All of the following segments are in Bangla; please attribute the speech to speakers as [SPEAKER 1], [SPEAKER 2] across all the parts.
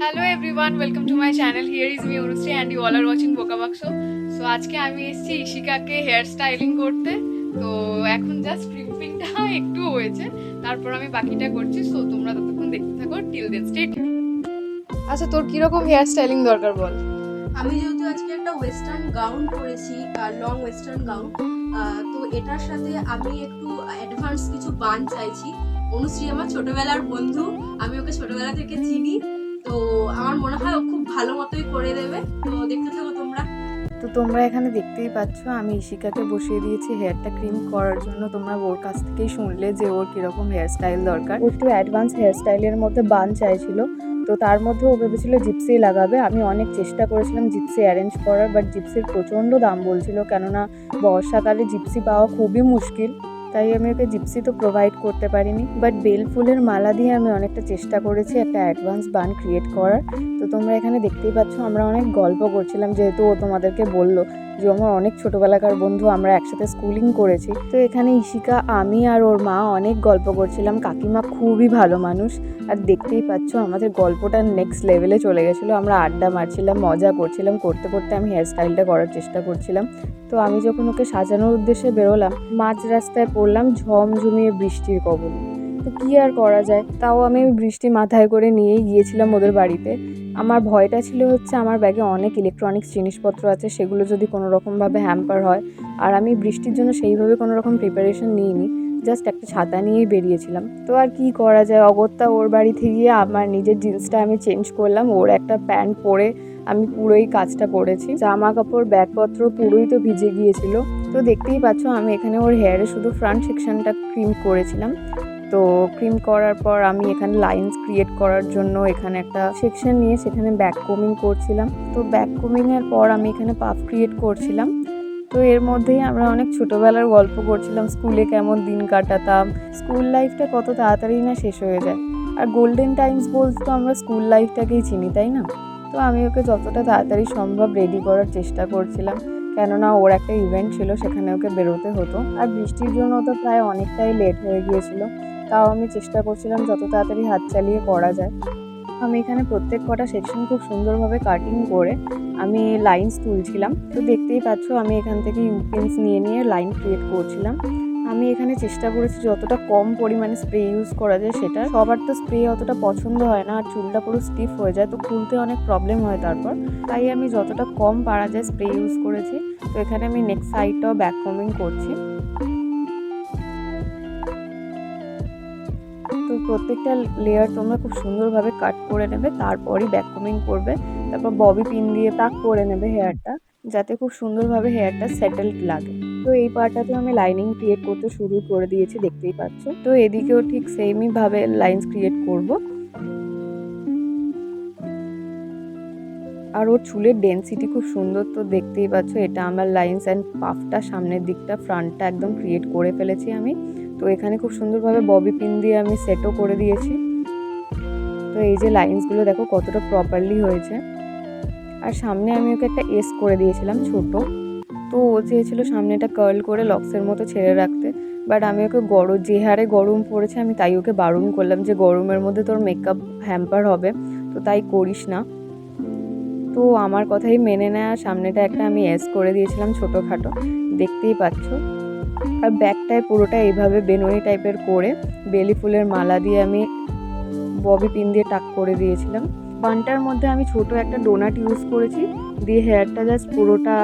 [SPEAKER 1] Hello everyone, welcome to my channel. Here is me Urusri and you all are watching Bokabak Show. So আজকে আমি এসেছি ইশিকাকে হেয়ার স্টাইলিং করতে। তো এখন জাস্ট ক্রিপিংটা একটু হয়েছে, তারপর আমি বাকিটা করছি। সো তোমরা ততক্ষণ দেখতে থাকো, টিল দেন স্টে টিউন। আচ্ছা, তোর কিরকম হেয়ার স্টাইলিং দরকার বল।
[SPEAKER 2] আমি যেহেতু আজকে একটা ওয়েস্টার্ন গাউন পরেছি, লং ওয়েস্টার্ন গাউন, তো এটার সাথে আমি একটু অ্যাডভান্স কিছু বান চাইছি। অনুশ্রী আমার ছোটবেলার বন্ধু, আমি ওকে ছোটবেলা থেকে চিনি, তো আমার মনে হয় ও খুব ভালো মতোই করে দেবে। তো দেখতে থাকো তোমরা।
[SPEAKER 1] তো তোমরা এখানে দেখতেই পাচ্ছ আমি ইশিকাকে বসিয়ে দিয়েছি হেয়ারটা ক্রিম করার জন্য। তোমরা ওর কাছ থেকেই শুনলে যে ওর কিরকম হেয়ার স্টাইল দরকার। ও একটু অ্যাডভান্স হেয়ার স্টাইলের মধ্যে বান চাইছিল, তো তার মধ্যে ও ভেবেছিল জিপসি লাগাবে। আমি অনেক চেষ্টা করেছিলাম জিপসি অ্যারেঞ্জ করার, বাট জিপসির প্রচণ্ড দাম বলছিল, কেননা বর্ষাকালে জিপসি পাওয়া খুবই মুশকিল। তাই আমি ওকে জিপসি তো প্রোভাইড করতে পারিনি, বাট বেল ফুলের মালা দিয়ে আমি অনেকটা চেষ্টা করেছি একটা অ্যাডভান্স বান ক্রিয়েট করার। তো তোমরা এখানে দেখতেই পাচ্ছ আমরা অনেক গল্প করছিলাম, যেহেতু ও তোমাদেরকে বললো যে আমার অনেক ছোটবেলাকার বন্ধু, আমরা একসাথে স্কুলিং করেছি। তো এখানে ইশিকা, আমি আর ওর মা অনেক গল্প করছিলাম। কাকিমা খুবই ভালো মানুষ, আর দেখতেই পাচ্ছ আমাদের গল্পটা নেক্সট লেভেলে চলে গেছিলো। আমরা আড্ডা মারছিলাম, মজা করছিলাম, করতে করতে আমি হেয়ার স্টাইলটা করার চেষ্টা করছিলাম। তো আমি যখন ওকে সাজানোর উদ্দেশ্যে বেরোলাম, মাঝ রাস্তায় পড়লাম ঝমঝমিয়ে বৃষ্টির কবলে। তো কী আর করা যায়, তাও আমি বৃষ্টি মাথায় করে নিয়েই গিয়েছিলাম ওদের বাড়িতে। আমার ভয়টা ছিল হচ্ছে আমার ব্যাগে অনেক ইলেকট্রনিক্স জিনিসপত্র আছে, সেগুলো যদি কোনো রকমভাবে হ্যাম্পার হয়। আর আমি বৃষ্টির জন্য সেইভাবে কোনো রকম প্রিপারেশন নিইনি, জাস্ট একটা ছাতা নিয়েই বেরিয়েছিলাম। তো আর কি করা যায়, অগত্যা ওর বাড়িতে গিয়ে আমার নিজের জিন্সটা আমি চেঞ্জ করলাম, ওর একটা প্যান্ট পরে আমি পুরোই কাজটা করেছি। জামা কাপড় ব্যাগপত্র পুরোই তো ভিজে গিয়েছিল। তো দেখতেই পাচ্ছ আমি এখানে ওর হেয়ারে শুধু ফ্রন্ট সেকশনটা ক্রিম করেছিলাম। তো ক্রিম করার পর আমি এখানে লাইন্স ক্রিয়েট করার জন্য এখানে একটা সেকশন নিয়ে সেখানে ব্যাক কোমিং করছিলাম। তো ব্যাক কোমিংয়ের পর আমি এখানে পাফ ক্রিয়েট করছিলাম। তো এর মধ্যেই আমরা অনেক ছোটোবেলার গল্প করছিলাম, স্কুলে কেমন দিন কাটাতাম। স্কুল লাইফটা কত তাড়াতাড়ি না শেষ হয়ে যায়, আর গোল্ডেন টাইমস বলতে তো আমরা স্কুল লাইফটাকেই চিনি, তাই না? তো আমি ওকে যতটা তাড়াতাড়ি সম্ভব রেডি করার চেষ্টা করছিলাম, কেননা ওর একটা ইভেন্ট ছিল, সেখানে ওকে বেরোতে হতো। আর বৃষ্টির জন্য তো প্রায় অনেকটাই লেট হয়ে গিয়েছিল, তাও আমি চেষ্টা করছিলাম যত তাড়াতাড়ি হাত চালিয়ে করা যায়। আমি এখানে প্রত্যেক কটা সেকশন খুব সুন্দরভাবে কাটিং করে আমি লাইন্স তুলছিলাম। তো দেখতেই পাচ্ছ আমি এখান থেকে ইউপেন্স নিয়ে নিয়ে লাইন ক্রিয়েট করছিলাম। আমি এখানে চেষ্টা করেছি যতটা কম পরিমাণে স্প্রে ইউজ করা যায় সেটা। সবার তো স্প্রে অতটা পছন্দ হয় না, আর চুলটা পুরো স্টিফ হয়ে যায়, তো খুলতে অনেক প্রবলেম হয় তারপর। তাই আমি যতটা কম পারা যায় স্প্রে ইউজ করেছি। তো এখানে আমি নেক্সট সাইডটাও ব্যাক কমিং করছি। তো প্রত্যেকটা লেয়ার তোমরা খুব সুন্দরভাবে কাট করে নেবে, তারপরই ব্যাক কমিং করবে। তারপর ববি পিন দিয়ে টাক করে নেবে হেয়ারটা, যাতে খুব সুন্দরভাবে হেয়ারটা সেটেলড লাগে। তো এই পার্টটাতে আমি লাইনিং ক্রিয়েট করতে শুরু করে দিয়েছি, দেখতেই পাচ্ছ। তো এদিকেও ঠিক সেমই ভাবে লাইন্স ক্রিয়েট করব। আর ওর চুলের ডেন্সিটি খুব সুন্দর, তো দেখতেই পাচ্ছ। এটা আমার লাইন্স অ্যান্ড পাফটা, সামনের দিকটা ফ্রন্টটা একদম ক্রিয়েট করে ফেলেছি আমি। তো এখানে খুব সুন্দরভাবে ববি পিন দিয়ে আমি সেটও করে দিয়েছি। তো এই যে লাইন্সগুলো দেখো কতটা প্রপারলি হয়েছে। আর সামনে আমি ওকে একটা এস করে দিয়েছিলাম ছোট। তো ও চেয়েছিল সামনেটা কার্ল করে লক্সের মতো ছেড়ে রাখতে, বাট আমি ওকে যে হারে গরম পড়েছে আমি তাই ওকে বারণ করলাম যে গরমের মধ্যে তোর মেকআপ হ্যাম্পার হবে, তো তাই করিস না। তো আমার কথাই মেনে নেয়, সামনেটা একটা আমি এস করে দিয়েছিলাম ছোটোখাটো, দেখতেই পাচ্ছ। আর ব্যাকটায় পুরোটা এইভাবে বেনুনি টাইপের করে বেলি ফুলের মালা দিয়ে আমি ববি পিন দিয়ে টাক করে দিয়েছিলাম। বানটার মধ্যে আমি ছোট একটা ডোনাট ইউজ করেছি, দিয়ে হেয়ারটা জাস্ট পুরোটা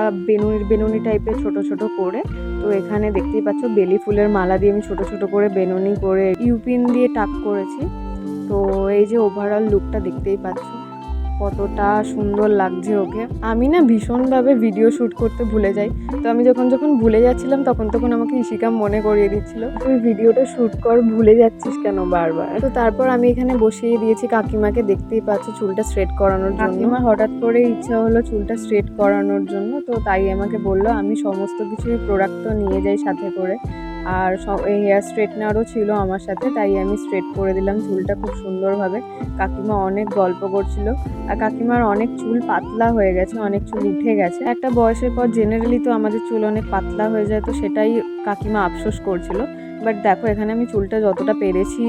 [SPEAKER 1] বেনুনি টাইপের ছোট ছোট করে। তো এখানে দেখতেই পাচ্ছ বেলি ফুলের মালা দিয়ে আমি ছোট ছোট করে বেনুনি করে ইউপিন দিয়ে টাক করেছি। তো এই যে ওভারঅল লুকটা দেখতেই পাচ্ছ কতটা সুন্দর লাগছে ওকে। আমি না ভীষণভাবে ভিডিও শ্যুট করতে ভুলে যাই, তো আমি যখন ভুলে যাচ্ছিলাম তখন আমাকে ইশিকা মনে করিয়ে দিচ্ছিল, তুই ভিডিওটা শ্যুট কর, ভুলে যাচ্ছিস কেন বারবার। তো তারপর আমি এখানে বসিয়ে দিয়েছি কাকিমাকে, দেখতেই পাচ্ছ চুলটা স্ট্রেট করানোর জন্য। কাকিমা হঠাৎ করে ইচ্ছা হলো চুলটা স্ট্রেট করানোর জন্য, তো তাই আমাকে বললো আমি সমস্ত কিছুই প্রোডাক্টও নিয়ে যাই সাথে করে। আর হেয়ার স্ট্রেটনারও ছিল আমার সাথে, তাই আমি স্ট্রেট করে দিলাম চুলটা খুব সুন্দরভাবে। কাকিমা অনেক গল্প করছিল, আর কাকিমার অনেক চুল পাতলা হয়ে গেছে, অনেক চুল উঠে গেছে। একটা বয়সের পর জেনারেলি তো আমাদের চুল অনেক পাতলা হয়ে যায়, তো সেটাই কাকিমা আফসোস করছিল। বাট দেখো এখানে আমি চুলটা যতটা পেরেছি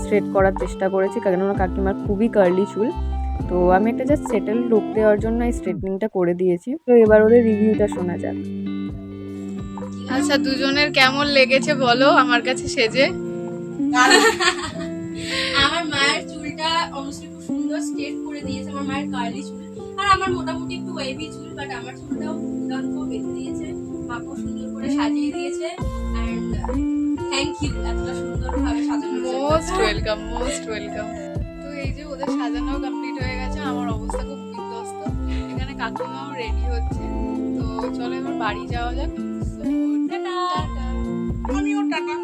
[SPEAKER 1] স্ট্রেট করার চেষ্টা করেছি, কেননা কাকিমার খুবই কার্লি চুল। তো আমি একটা জাস্ট সেটেল লুক দেওয়ার জন্য এই স্ট্রেটনিংটা করে দিয়েছি। তো এবার ওদের রিভিউটা শোনা যাক। আচ্ছা, দুজনের কেমন লেগেছে বলো আমার কাছে সেজে?
[SPEAKER 2] আমার মায়ের চুলটা অবশ্যই খুব সুন্দর স্ট্রেট করে দিয়েছে, আমার মায়ের কার্লি চুল, আর আমার মোটামুটি একটু ওয়েভি চুল, বাট আমার চুলটাও দুর্দান্ত বেঁধে দিয়েছে, মাকেও সুন্দর করে সাজিয়ে দিয়েছে। অ্যান্ড থ্যাংক ইউ এতটা সুন্দরভাবে সাজানোর জন্য।
[SPEAKER 1] Most welcome, most welcome. তো এই যে ওদের সাজানো কমপ্লিট হয়ে গেছে, আমার অবস্থা খুব বিধ্বস্ত। এখানে কাকিমাও রেডি হচ্ছে। তো চলো এবার বাড়ি যাওয়া যাক। টাটা।
[SPEAKER 3] আমিও টাটা।